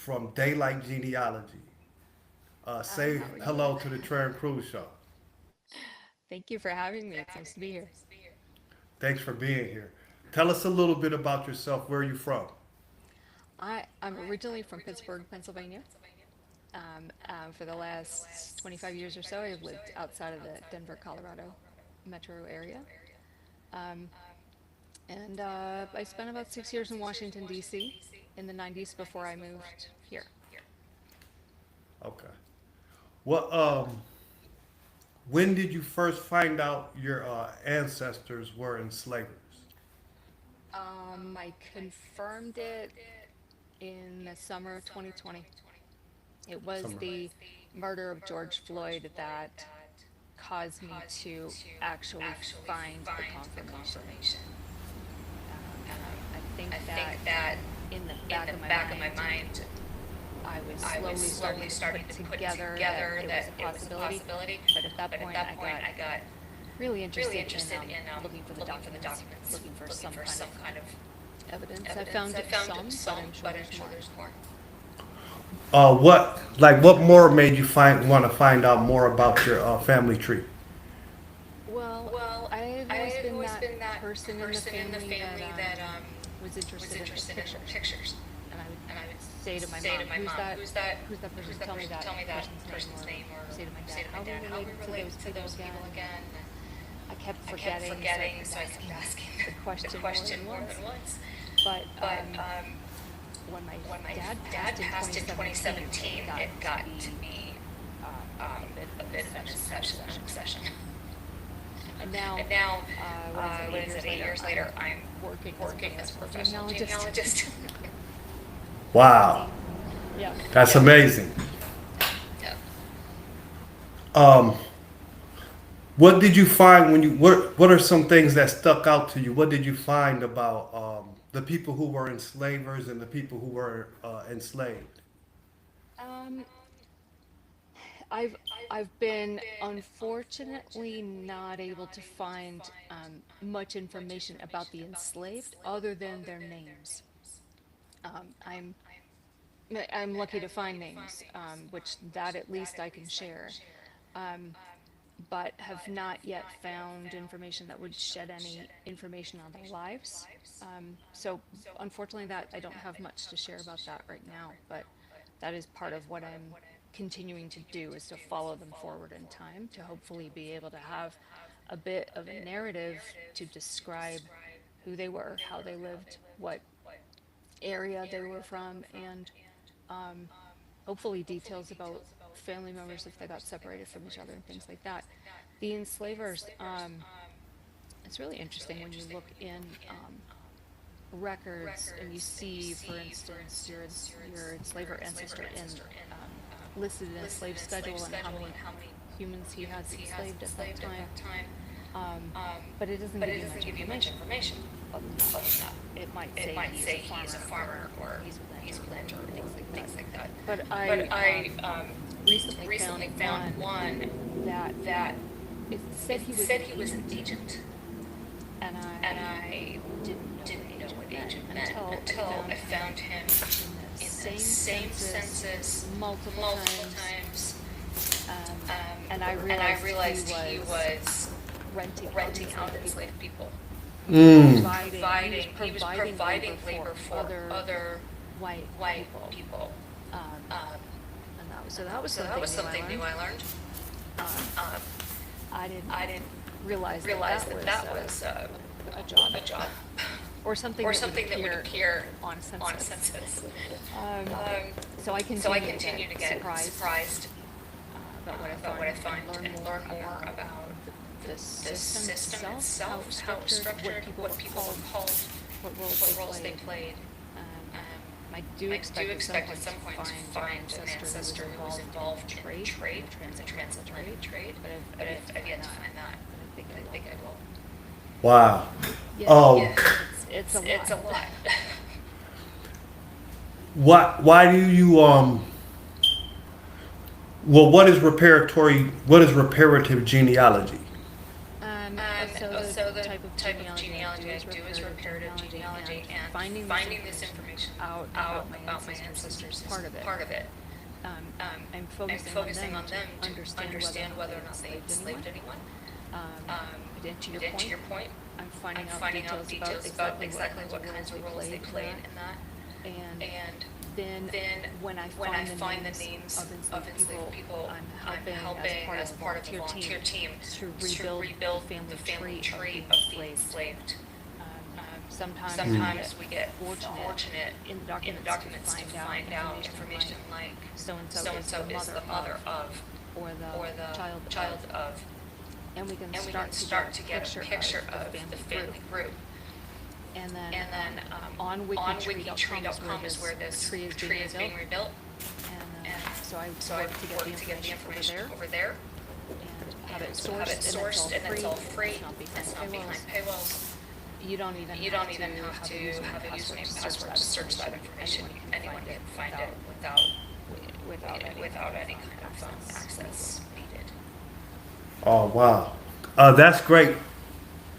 from Daylight Genealogy. Hi, Say how are you? hello to the Trahern Cruise Show. Thank you for having me. It's nice to be here. Thanks for being here. Tell us a little bit about yourself. Where are you from? I'm originally from Pittsburgh, Pennsylvania. For the last 25 years or so, I've lived outside of the Denver, Colorado metro area. Um, and I spent about 6 years in Washington, D.C. in the 90s before I moved here. Okay. What? When did you first find out your ancestors were enslavers? I confirmed it in the summer of 2020. It was Summer. the murder of George Floyd that caused me to actually find the confirmation. I think that in the back of my mind, I was slowly starting to put together that it was a possibility. But at that point, I got really interested in looking for the documents, looking for some kind of evidence. I found some, but I'm sure there's more. What more made you want to find out more about your family tree? Well, I've always been that person in the family that was interested in the pictures. And I would say to my mom, who's that person? Tell me that person's name. Or say to my dad, how are we related to those people again? I kept forgetting, so I kept asking the question more than once. But when my dad passed in 2017, it got to be a bit of an obsession. And now, what is it, 8 years later, I'm working as a professional genealogist. Wow, Yeah, that's amazing. yeah. Um, what did you find when you what are some things that stuck out to you? What did you find about the people who were enslavers and the people who were enslaved? Um, I've I've been unfortunately not able to find much information about the enslaved other than their names. I'm I'm lucky to find names, which that at least I can share, um, but have not yet found information that would shed any information on their lives. So unfortunately, that I don't have much to share about that right now, but that is part of what I'm continuing to do is to follow them forward in time to hopefully be able to have a bit of a narrative to describe who they were, how they lived, what area they were from, and um, hopefully details about family members if they got separated from each other and things like that. The enslavers, it's really interesting when you look in records and you see, for instance, your enslaver ancestor in listed in a slave schedule and how many humans he had enslaved at that time. Um, but it doesn't give you much information other than that. It might say he's a farmer or he's a planter or things like that. But I recently found one that it said he was an agent, and I didn't know what agent meant until I found him in the same census multiple times, and I realized he was renting out enslaved people. Mm. He was providing labor for other white people. Um, and that was something new I learned. Um, I didn't realize that that was a job or something that would appear on a census. Um, so I continue to get surprised about what I find and learn more about the system itself, how it was structured, what people were called, what roles they played. Um, I do expect at some point to find an ancestor who was involved in trade, the transatlantic trade, but I've yet to find that. But I think I will. Wow. Yeah, Oh, it's a lot. why do you well, what is reparative genealogy? So the type of genealogy I do is reparative genealogy, finding this information out about my ancestors is part of it. I'm focusing on them to understand whether or not they enslaved anyone. And to your point, I'm finding out details about exactly what kinds of roles they played in that. And then when I find the names of enslaved people, I'm helping as part of the volunteer team to rebuild the family tree of the enslaved. Sometimes we get fortunate in the documents to find out information like so and so is the mother of, or the child of, and we can start to get a picture of the family group. And then on wikitree.com is where this tree is being rebuilt. And so I work to get the information over there and have it sourced, and it's all free. It's not behind paywalls. You don't even have to have a username and password to search that information. Anyone can find it without any kind of access needed. Oh wow, that's great.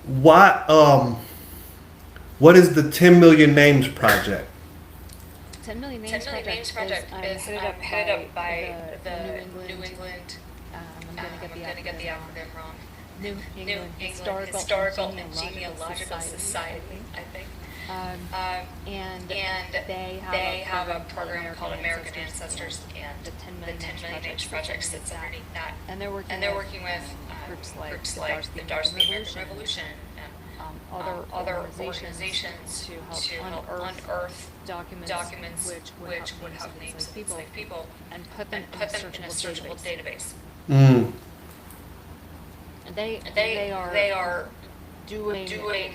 What is the 10 Million Names Project? 10 Million Names Project is headed up by the New England. I'm going to get the acronym wrong. New England Historical and Genealogical Society, I think. And they have a program called American Ancestors, and the 10 Million Names Project sits underneath that. And they're working with groups like the Darcy American Revolution and other organizations to help unearth documents which would have names of enslaved people and put them in a searchable database. Mm. They are doing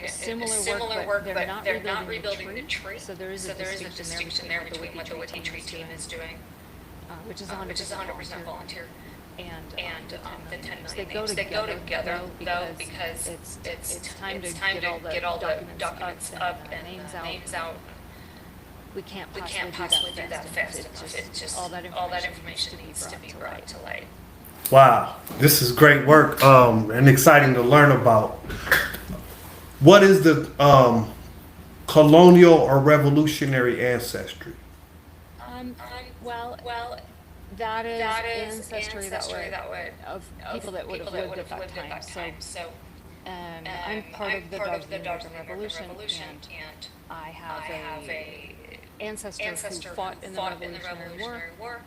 similar work, but they're not rebuilding the tree. So there is a distinction there between what the WikiTree team is doing, which is 100% volunteer, and the 10 Million Names. They go together though because it's time to get all the documents up and names out. We can't possibly do that fast enough. It's just all that information needs to be brought to light. Wow, this is great work and exciting to learn about. What is the colonial or revolutionary ancestry? Well, that is ancestry that would of people that would have lived at that time. So, I'm part of the Darcy Revolution, and I have a ancestor who fought in the Revolutionary War.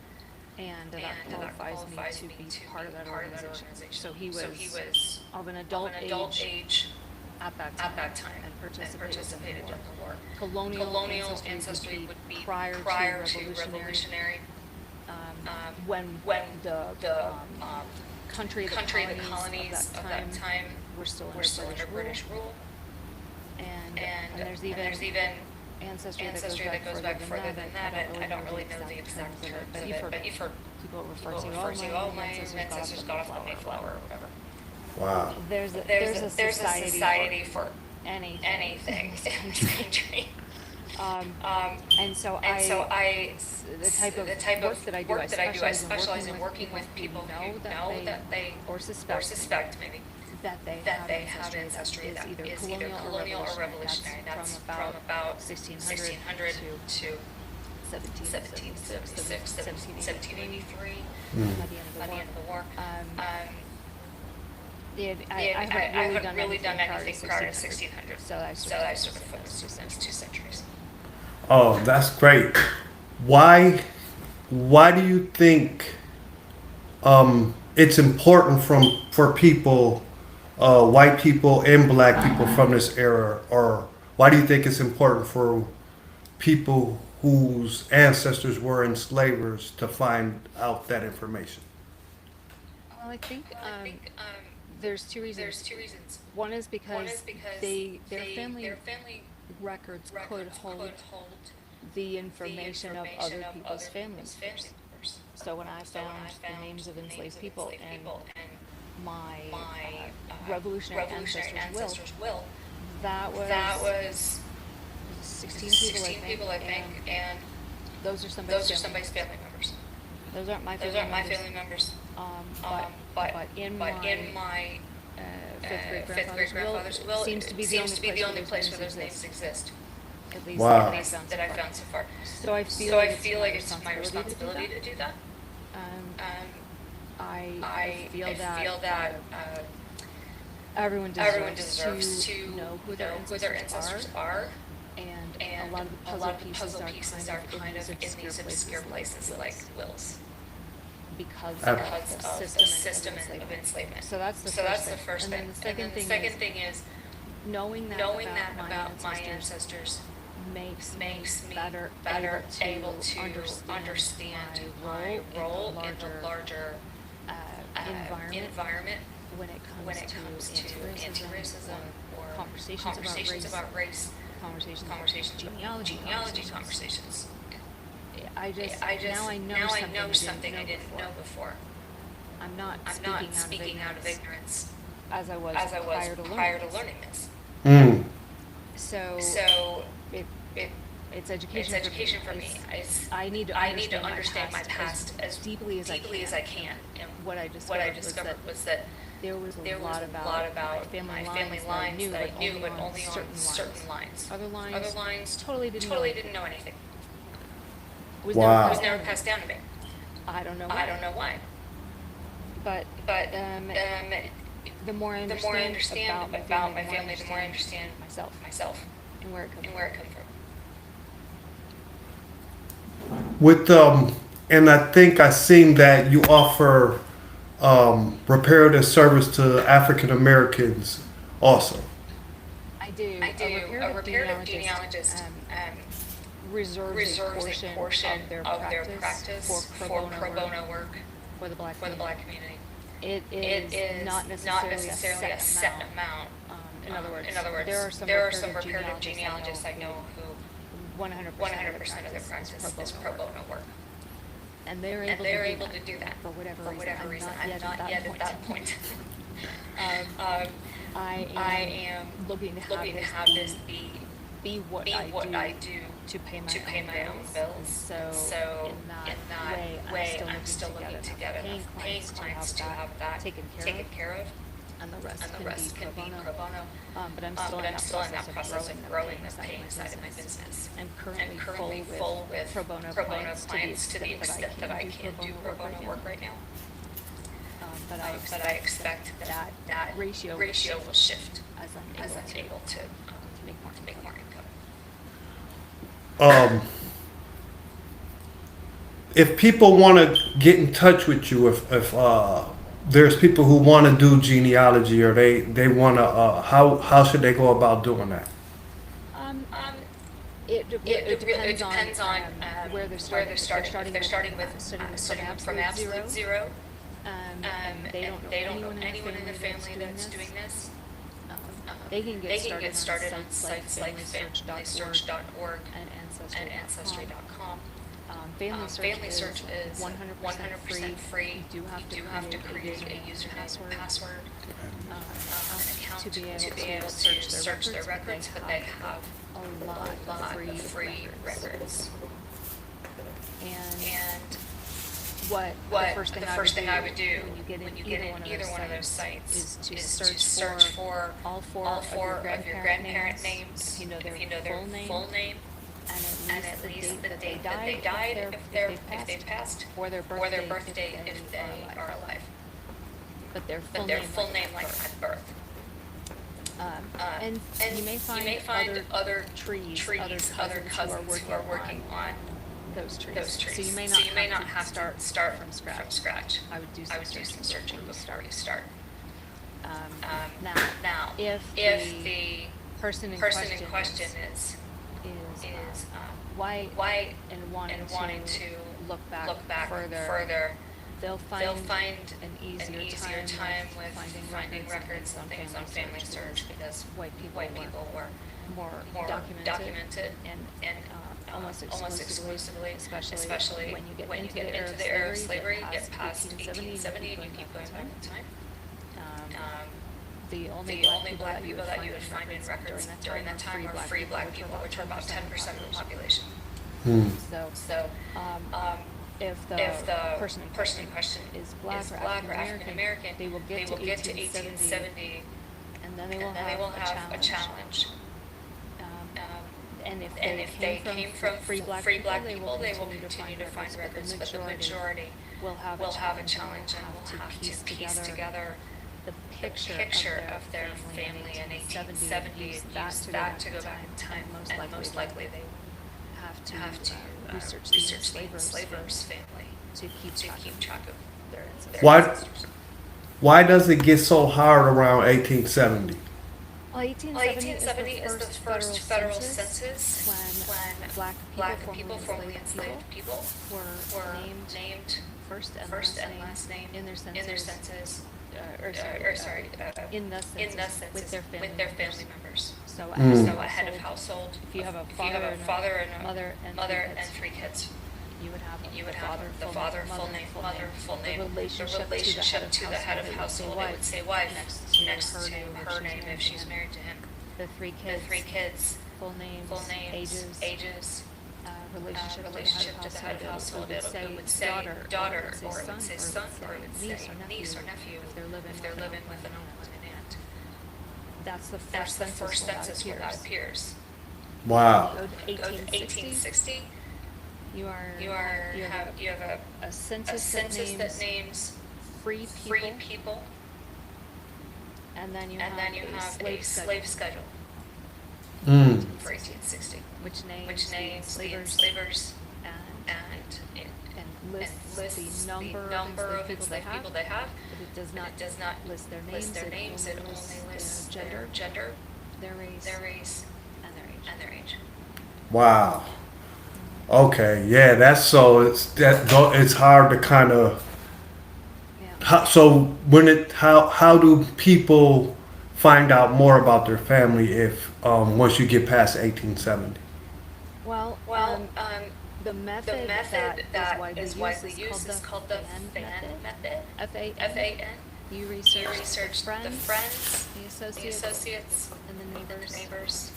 And that qualifies me to be part of that organization. So he was of an adult age at that time and participated in the war. Colonial ancestry would be prior to revolutionary, when the country, the colonies of that time were still under British rule. And there's even ancestry that goes back further than that. I don't really know the exact terms of it, but you've heard people refer to, oh, my ancestors got off the Mayflower or whatever. Wow. There's a society for anything in this country. And so I the type of work that I do, I specialize in working with people who know that they or suspect maybe that they have ancestry that is either colonial or revolutionary. That's from about 1600 to 1776, 1783, by the end of the war. I haven't really done anything prior to 1600, so I sort of focused on those 2 centuries. Oh, that's great. Why do you think it's important for people, white people and black people from this era, or why do you think it's important for people whose ancestors were enslavers to find out that information? Well, I think there's two reasons. One is because their family records could hold the information of other people's family members. So when I found the names of enslaved people and my revolutionary ancestors' will, that was 16 people, I think, and those are somebody's family members. Those aren't my family members. But in my fifth great grandfather's will seems to be the only place where those names exist. at least Wow. that I've found so far. So I feel like it's my responsibility to do that. Um, I feel that everyone deserves to know who their ancestors are, and a lot of the puzzle pieces are kind of in these obscure places like wills because Ab- of the system of enslavement. So that's the first thing. And then the second thing is knowing that about my ancestors makes me better able to understand my role in the larger environment when it comes to anti-racism or conversations about race, conversations about genealogy conversations. I just now I know something I didn't know before. I'm not speaking out of ignorance as I was prior to learning this. Mm. So it's education for me. I need to understand my past as deeply as I can. And what I discovered was that there was a lot about my family lines that I knew, but only on certain lines. Other lines totally didn't know anything. Wow. Was never passed down to me. I don't know why. But the more I understand about my family, the more I understand myself and where it comes from. With and I think I seen that you offer reparative service to African Americans also. I do. A reparative genealogist reserves a portion of their practice for pro bono work for the black community. It is not necessarily a set amount. In other words, there are some reparative genealogists I know who 100% of their practice is pro bono work. And they're able to do that for whatever reason. I'm not yet at that point. I am looking to have this be what I do to pay my own bills. So in that way, I'm still looking to get enough paying clients to have that taken care of. And the rest can be pro bono. But I'm still in that process of growing the paying side of my business. I'm currently full with pro bono clients to the extent that I can do pro bono work right now. But I expect that ratio will shift as I'm able to make more income. If people want to get in touch with you, if there's people who want to do genealogy or they want to, how should they go about doing that? It depends on where they're starting. If they're starting from absolute zero, and they don't know anyone in the family that's doing this, they can get started on sites like familysearch.org and ancestry.com. Family search is 100% free. You do have to create a username and password, an account to be able to search their records, but they have a lot of free records. And what the first thing I would do when you get in either one of those sites is to search for all four of your grandparent names, if you know their full name. And at least the date that they died, if they've passed, or their birth date if they are alive. But their full name like at birth. And you may find other trees, other cousins who are working on those trees. So you may not have to start from scratch. I would do some searching before you start. Now, if the person in question is why and wanting to look back further, they'll find an easier time with finding records and things on family search because white people were more documented and almost exclusively, especially when you get into the era of slavery, you get past 1870 and you keep going back in time. The only black people that you would find in records during that time were free black people, which are about 10% of the population. So if the person in question is black or African American, they will get to 1870, and then they will have a challenge. And if they came from free black people, they will continue to find records, but the majority will have a challenge and will have to piece together the picture of their family in 1870 and use that to go back in time, and most likely they have to research the enslavers' family to keep track of their Why ancestors. why does it get so hard around 1870? Well, 1870 is the first federal census when black people, formerly enslaved people, were named first and last name in their in their census, census, in the in the census census with their family members. So Mm. so a head of household, if you have a father and a mother and three kids, you would have the father, full name, mother, full name, the relationship to the head of household, they would say wife next to her name if she's married to him. The three kids, full names, ages, relationship to the head of household, it would say daughter, or it would say son, or it would say niece or nephew if they're living with an uncle and an aunt. That's the first census where that appears. Wow. Go to 1860. You have a census that names free people, and then you have a slave schedule Mm. for 1860, which names the enslavers and lists the number of enslaved people they have, but it does not list their names. It only lists their gender, their race, and their age. Wow. Okay. Yeah. That's so. It's hard to kind of. Yeah. So how do people find out more about their family if once you get past 1870? Well, the method that is widely used is called the FAN method. FAN. You research the friends, the associates, and the neighbors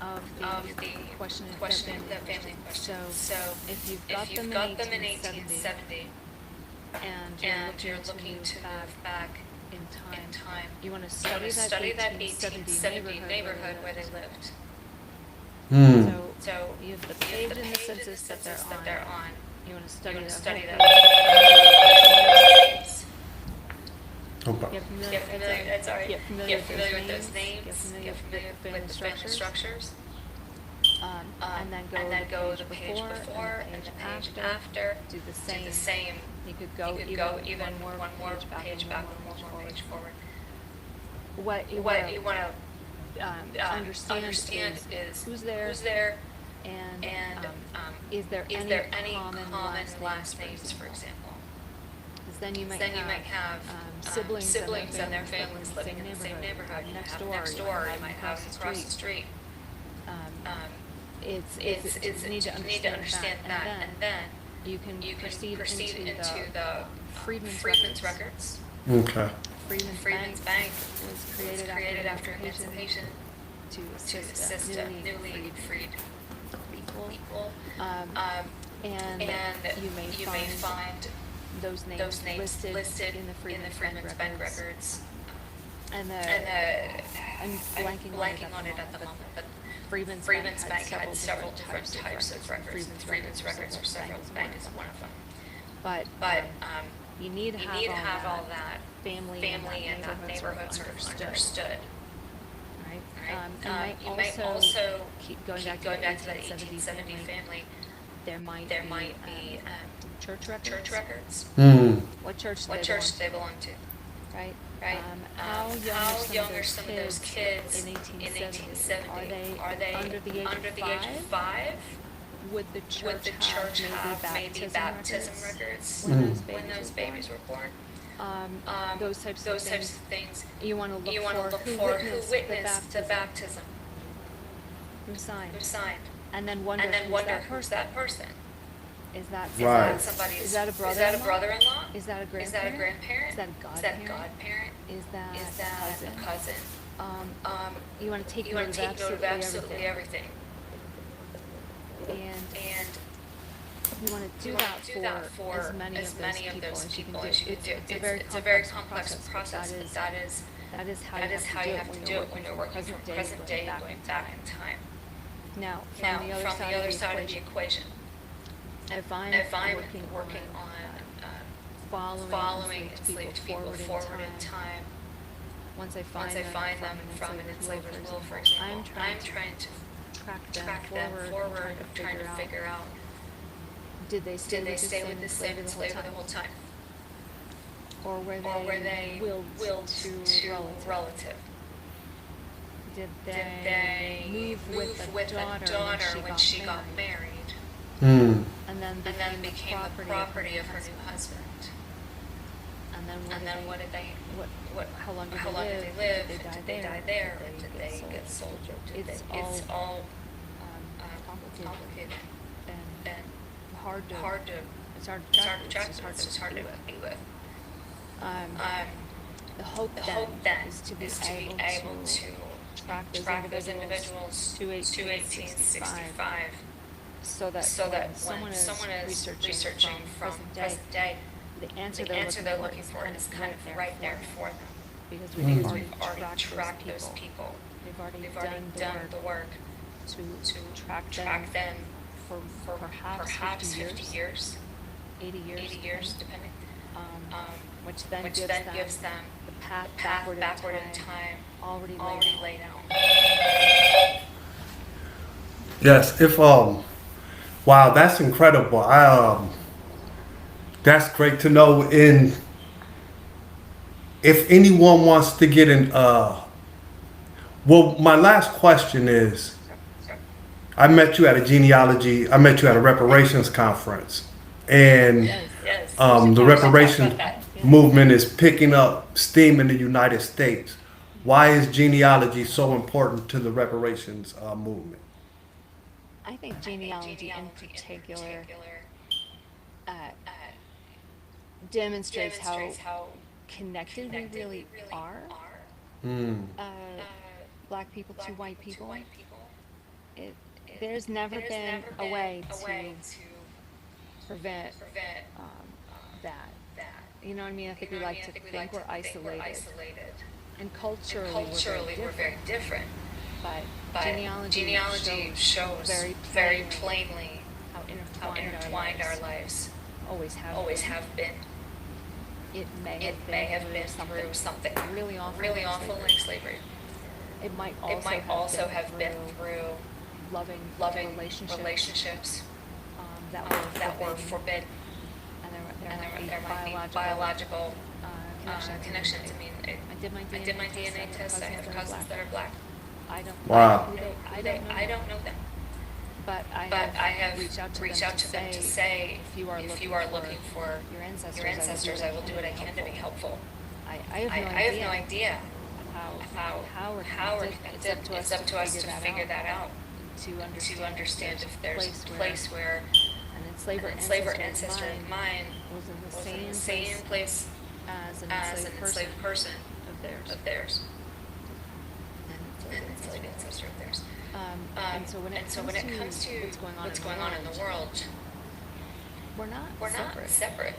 of the questioned family in question. So if you've got them in 1870 and you're looking to move back in time, you want to study that 1870 neighborhood where they lived. Hmm. So you have the page in the census that they're on. You want to study that. Okay. Get familiar with those names. Get familiar with the family structures. And then go to the page before and the page after. Do the same. You could go even one more page back, one more page forward. What you want to understand is who's there, and is there any common last names, for example? Because then you might have siblings and their families living in the same neighborhood. Next door, you might have across the street. It's you need to understand that, and then you can proceed into the Freedmen's records. Okay. Freedmen's Bank was created after emancipation to assist newly freed people. And you may find those names listed in the Freedmen's Bank records. And I'm blanking on it at the moment, but Freedmen's Bank had several different types of records. Freedmen's records or several bank is one of them. But you need to have all that family in that neighborhood sort of understood. Right? You might also keep going back to that 1870 family. There might be church records. Hmm. What church do they belong to? Right? How young are some of those kids in 1870? Are they under the age of 5? Would the church have maybe baptism records when those babies were born? Those types of things. You want to look for who witnessed the baptism. Who signed? And then wonder who's that person. Is that somebody? Is that a brother-in-law? Is that a grandparent? Is that a godparent? Is that a cousin? You want to take note of absolutely everything. And you want to do that for as many of those people as you can do. It's a very complex process, but that is how you have to do it when you're working from present day going back in time. Now, from Now, the other from side the of other the side of the equation, equation, if I'm if I'm working working on on following following enslaved enslaved people people forward in in time, time, once I once find I them find from them an from an enslaver's will, for enslaver's will, for example, example, I'm trying I'm to trying to track them track them forward and forward, trying to figure out, did did they stay they with the stay same with the same enslaver the whole enslaver the time? whole time? Or were Or were they they willed willed to to relative? relative? Did Did they they move with move with a a daughter when daughter she when got she got married married Hmm. and then and then became became the the property of her new new husband? husband? And then And then what did they, what, how long did how they long live? did they live? Did they die Did they there? die there? Did Did they they get get sold? sold? It's It's all complicated complicated and and hard to, hard to, it's hard to it's track hard to with, track, it's just hard it's just to hard be to with. be with. Um, Um, the hope the then hope then is to be is to be able able to to track those individuals to to 1865 1865 so that so that when someone is researching from present present day, the answer the answer they're looking for kind is of kind of right there for them. because Mm. we've already We've tracked tracked those those people. people. We've already We've already done the work to track them for perhaps 50 years, 80 years, 80 years, depending. depending. Which then Which gives then them gives them the path path backward in time already already laid laid out. out. Yes. If wow, that's incredible. That's great to know. In if anyone wants to get in, well, my last question is: I met you at a genealogy. I met you at a reparations conference, and Yes. the reparations movement is picking up steam in the United States. Why is genealogy so important to the reparations movement? I think genealogy in particular uh, demonstrates how connected we really are. Hmm. Black people to white people. It, there's never been a way to prevent um, that. You know what I mean? I think we like to think we're isolated, and culturally we're very different. But But genealogy shows very very plainly plainly how how intertwined our lives always always have have been. been. It may It have may been have been through something really awful, really awful like like slavery. It might It might also have been through through loving loving relationships that that were were forbidden, forbidden, and there might be biological connections. I mean, I did my DNA test. I have cousins that are black. I don't. Wow. I don't know them. But I have reached out to them to say, if you are looking for your ancestors, I will do what I can to be helpful. I have no idea how we're connected. It's up to us to figure that out. To understand if there's a place where an enslaver ancestor of mine was in was in the the same same place as an as an enslaved person of theirs, an an enslaved ancestor of theirs. And so when it comes to what's going on in the world, we're not we're not separate.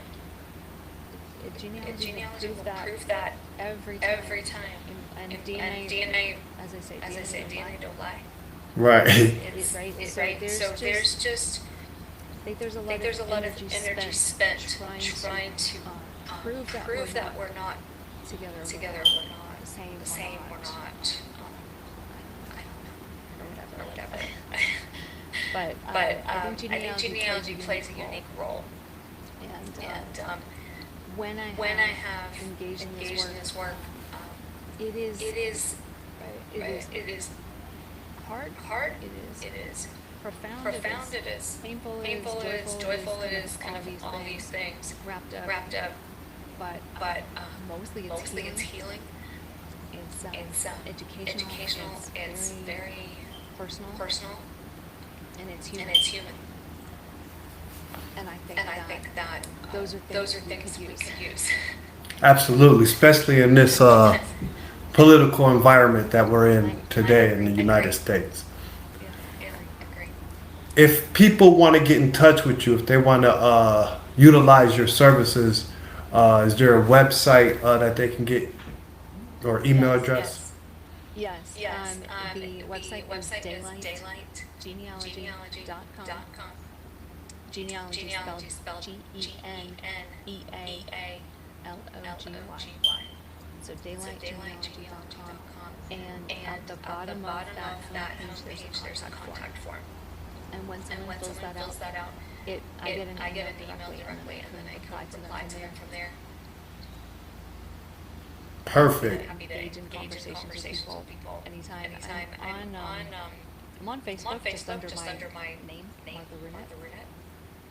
Genealogy Genealogy will will prove that every time. And DNA, as I say, DNA don't lie. Right. It's right. So there's just I think there's a lot of energy spent trying to prove that we're not together. together, we're not the same, we're not. Or whatever. But I think genealogy plays a unique role. And when I have engaged in this work, it is hard. It is profound. It is Painful. it is joyful. It is kind of all these things wrapped up. But mostly it's healing. It's educational. It's very personal. And it's human. And I think that those are things we could use. Absolutely, especially in this political environment that we're in today in the United States. Yeah, I agree. If people want to get in touch with you, if they want to utilize your services, is there a website that they can get or email address? Yes, Yes, the the website is website is daylightgenealogy.com. daylightgenealogy.com. Genealogy Genealogy spelled spelled Genealogy. Genealogy. So So daylightgenealogy.com. daylightgenealogy.com. And at And the at the bottom of bottom that of that homepage, there's a homepage, there's a contact form. contact form. And when And someone when fills someone that fills out, that out, I get an I get email an email directly, and then I directly, and then can I can reply to them reply from to them there. from there. I'm happy to Perfect. engage in conversations with people anytime. Anytime. I'm on I'm on Facebook just Facebook, under just my under my name, name, Martha Runmette. Martha Runmette.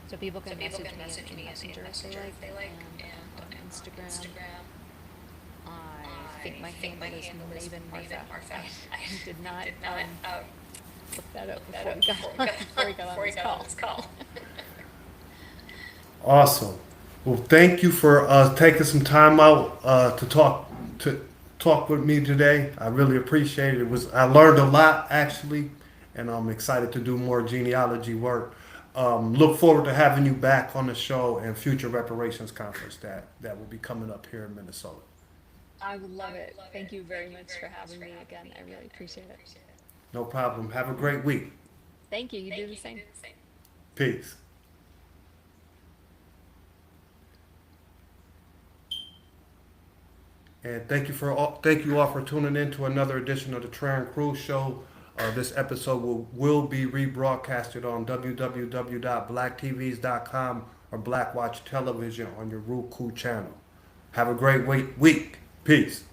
So people So can people message can me message in me in Messenger if they Messenger like, if they like, and and on on Instagram. Instagram. I think my I think my handle is handle is Maven Maven Martha. Martha. I did not did not look that up look that before up we got on, before we got on before we this got on call. this call. Awesome. Well, thank you for taking some time out to talk with me today. I really appreciate it. I learned a lot actually, and I'm excited to do more genealogy work. Look forward to having you back on the show and future reparations conference that will be coming up here in Minnesota. I would love it. Thank you very much for having me again. I really appreciate it. No problem. Have a great week. Thank you. You do Thank the you. You same. do the same. Peace. And thank you all for tuning in to another edition of the Trahern Cruise Show. This episode will be rebroadcasted on www.blacktvs.com or Black Watch Television on your Roku channel. Have a great week. Peace.